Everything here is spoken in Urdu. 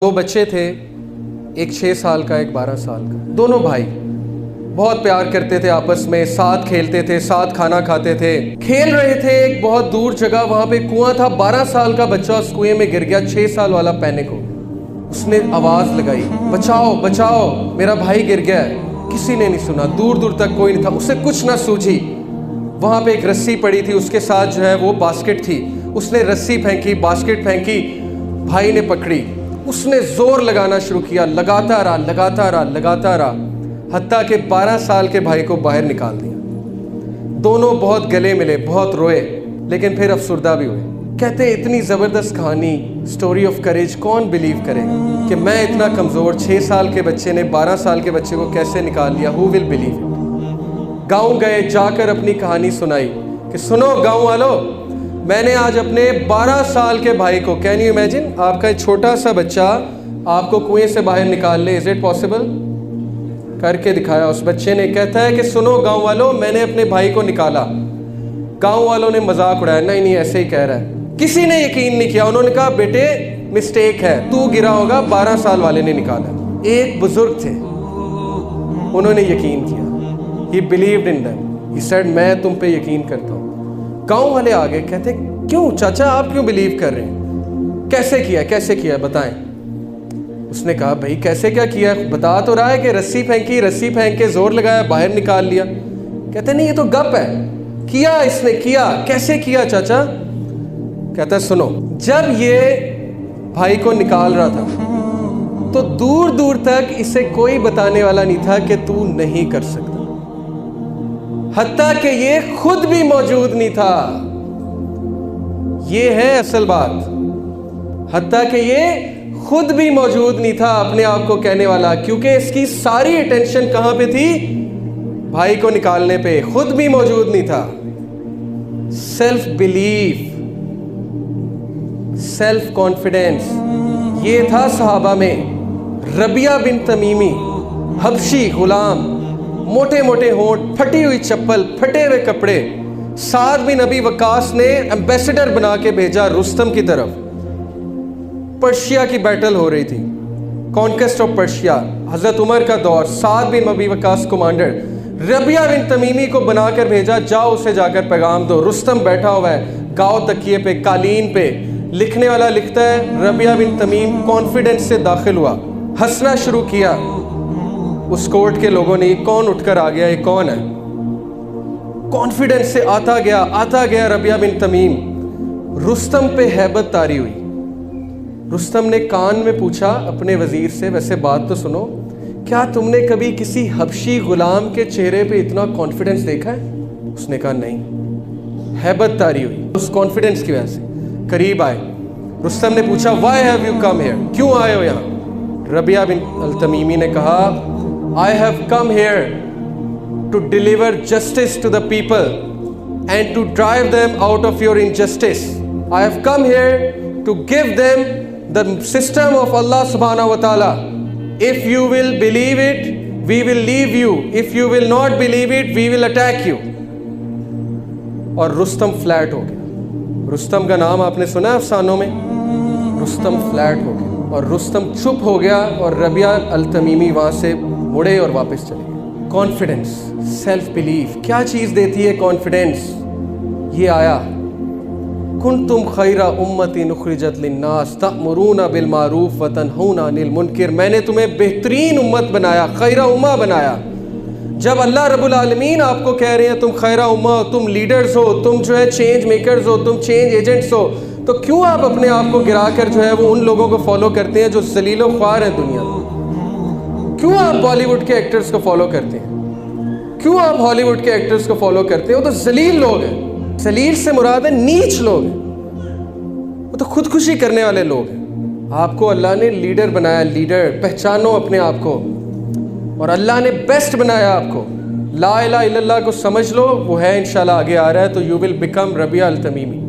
دو بچے تھے، ایک 6 سال کا ایک 12 سال کا. دونوں بھائی بہت پیار کرتے تھے آپس میں، ساتھ کھیلتے تھے، ساتھ کھانا کھاتے تھے. کھیل رہے تھے ایک بہت دور جگہ، وہاں پہ کنواں تھا. 12 سال کا بچہ اس کنویں میں گر گیا. 6 سال والا پینک ہو گیا. اس نے آواز لگائی، بچاؤ بچاؤ میرا بھائی گر گیا ہے. کسی نے نہیں سنا، دور دور تک کوئی نہیں تھا. اسے کچھ نہ سوجھی. وہاں پہ ایک رسی پڑی تھی، اس کے ساتھ جو ہے وہ باسکٹ تھی. اس نے رسی پھینکی، باسکٹ پھینکی، بھائی نے پکڑی. اس نے زور لگانا شروع کیا، لگاتا رہا حتیٰ کہ 12 سال کے بھائی کو باہر نکال دیا. دونوں بہت گلے ملے، بہت روئے، لیکن پھر افسردہ بھی ہوئے. کہتے ہیں اتنی زبردست کہانی، سٹوری آف کریج، کون بلیو کرے گا کہ میں اتنا کمزور 6 سال کے بچے نے 12 سال کے بچے کو کیسے نکال لیا. ہو ول بلیو اٹ. گاؤں گئے، جا کر اپنی کہانی سنائی کہ سنو گاؤں والوں، میں نے آج اپنے 12 سال کے بھائی کو، کین یو امیجن، آپ کا ایک چھوٹا سا بچہ آپ کو کنویں سے باہر نکال لے. Is it possible? کر کے دکھایا اس بچے نے. کہتا ہے کہ سنو گاؤں والوں، میں نے اپنے بھائی کو نکالا. گاؤں والوں نے مذاق اڑایا، نہیں ایسے ہی کہہ رہا ہے. کسی نے یقین نہیں کیا. انہوں نے کہا بیٹے مسٹیک ہے، تو گرا ہوگا، 12 سال والے نے نکالا. ایک بزرگ تھے، انہوں نے یقین کیا. He believed in them. He said میں تم پہ یقین کرتا ہوں. گاؤں والے آگے کہتے کیوں چاچا آپ کیوں بلیو کر رہے ہیں؟ کیسے کیا بتائیں. اس نے کہا بھائی کیسے کیا کیا، بتا تو رہا ہے کہ رسی پھینکی، رسی پھینک کے زور لگایا، باہر نکال لیا. کہتے نہیں یہ تو گپ ہے، کیا اس نے کیا. کیسے کیا چاچا؟ کہتا ہے سنو، جب یہ بھائی کو نکال رہا تھا تو دور دور تک اسے کوئی بتانے والا نہیں تھا کہ تو نہیں کر سکتا. حتیٰ کہ یہ خود بھی موجود نہیں تھا. یہ ہے اصل بات. حتیٰ کہ یہ خود بھی موجود نہیں تھا اپنے آپ کو کہنے والا، کیونکہ اس کی ساری اٹینشن کہاں پہ تھی؟ بھائی کو نکالنے پہ. خود بھی موجود نہیں تھا. سیلف بلیف، سیلف کانفیڈنس، یہ تھا صحابہ میں. ربیہ بن تمیمی، حبشی غلام، موٹے موٹے ہونٹ، پھٹی ہوئی چپل، پھٹے ہوئے کپڑے. سعد بن ابی وقاص نے ایمبیسڈر بنا کے بھیجا رستم کی طرف. پرشیا کی بیٹل ہو رہی تھی، کانکسٹ آف پرشیا، حضرت عمر کا دور. سعد بن ابی وقاص کمانڈر، ربیہ بن تمیمی کو بنا کر بھیجا، جاؤ اسے جا کر پیغام دو. رستم بیٹھا ہوا ہے گاؤ تکیے پہ، قالین پہ. لکھنے والا لکھتا ہے ربیہ بن تمیم کانفیڈنس سے داخل ہوا، ہنسنا شروع کیا. اس کورٹ کے لوگوں نے یہ کون اٹھ کر آ گیا، یہ کون ہے؟ کانفیڈنس سے آتا گیا ربیہ بن تمیم. رستم پہ ہیبت طاری ہوئی. رستم نے کان میں پوچھا اپنے وزیر سے، ویسے بات تو سنو، کیا تم نے کبھی کسی حبشی غلام کے چہرے پہ اتنا کانفیڈنس دیکھا ہے؟ اس نے کہا نہیں. ہیبت طاری ہوئی اس کانفیڈنس کی وجہ سے. قریب آئے. رستم نے پوچھا why have you come here, کیوں آئے ہو یہاں؟ ربیہ بن التمیمی نے کہا I have come here to deliver justice to the people and to drive them out of your injustice. I have come here to give them the system of Allah subhanahu wa ta'ala. If you will believe it, we will leave you. If you will not believe it, we will attack you. اور رستم فلیٹ ہو گیا. رستم کا نام آپ نے سنا افسانوں میں؟ رستم فلیٹ ہو گیا اور رستم چپ ہو گیا اور ربیہ التمیمی وہاں سے مڑے اور واپس چلے گئے. کانفیڈنس، سیلف بلیف، کیا چیز دیتی ہے کانفیڈنس؟ یہ آیا کنتم خیر امت اخرجت للناس تأمرون بالمعروف وتنہون عن المنکر. میں نے تمہیں بہترین امت بنایا، خیر امہ بنایا. جب اللہ رب العالمین آپ کو کہہ رہے ہیں تم خیر امہ ہو، تم لیڈرز ہو، تم جو ہے چینج میکرز ہو، تم چینج ایجنٹس ہو، تو کیوں آپ اپنے آپ کو گرا کر جو ہے وہ ان لوگوں کو فالو کرتے ہیں جو ذلیل و خوار ہیں دنیا میں؟ کیوں آپ بالی ووڈ کے ایکٹرز کو فالو کرتے ہیں؟ کیوں آپ ہالی ووڈ کے ایکٹرز کو فالو کرتے ہیں؟ وہ تو ذلیل لوگ ہیں. ذلیل سے مراد ہے نیچ لوگ ہیں، وہ تو خودکشی کرنے والے لوگ ہیں. آپ کو اللہ نے لیڈر بنایا. لیڈر پہچانو اپنے آپ کو، اور اللہ نے بیسٹ بنایا آپ کو. لا الہ الا اللہ کو سمجھ لو، وہ ہے انشاءاللہ آگے آ رہا ہے، تو یو ول بیکم ربیہ التمیمی.